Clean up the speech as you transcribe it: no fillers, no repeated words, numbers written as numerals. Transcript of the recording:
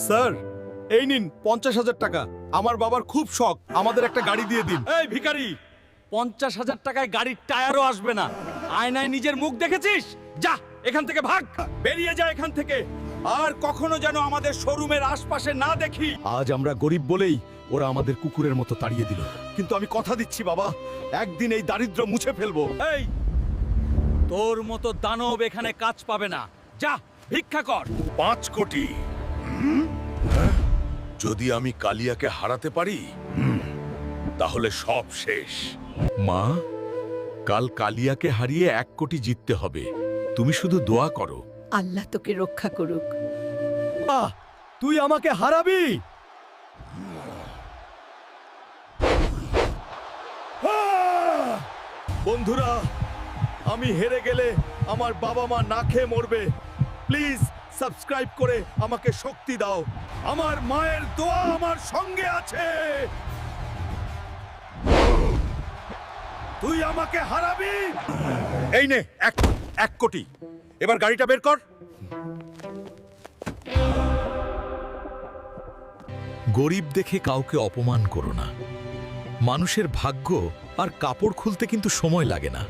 Sir, এই নিন 50,000 টাকা। আমার বাবার খুব শখ, আমাদের একটা গাড়ি দিয়ে দিন। এই ভিখারি, 50,000 টাকায় গাড়ির টায়ারও আসবে না। আয়নায় নিজের মুখ দেখেছিস? যা এখান থেকে ভাগ, বেরিয়ে যা এখান থেকে। আর কখনো যেন আমাদের শোরুমের আশপাশে না দেখি। আজ আমরা গরিব বলেই ওরা আমাদের কুকুরের মতো তাড়িয়ে দিল, কিন্তু আমি কথা দিচ্ছি বাবা, একদিন এই দারিদ্র্য মুছে ফেলবো। এই, তোর মতো দানব এখানে কাজ পাবে না। যা ভিক্ষা কর। 5 কোটি। যদি আমি কালিয়াকে হারাতে পারি তাহলে সব শেষ। মা, কাল কালিয়াকে হারিয়ে 1 কোটি জিততে হবে। তুমি শুধু দোয়া করো। আল্লাহ তোকে রক্ষা করুক। তুই আমাকে হারাবি? বন্ধুরা, আমি হেরে গেলে আমার বাবা মা না খেয়ে মরবে। প্লিজ সাবস্ক্রাইব করে আমাকে শক্তি দাও। আমার মায়ের দোয়া আমার সঙ্গে আছে। তুই আমাকে হারাবি? এই নে 1 কোটি। এবার গাড়িটা বের কর। গরিব দেখে কাউকে অপমান করো না। মানুষের ভাগ্য আর কাপড় খুলতে কিন্তু সময় লাগে না।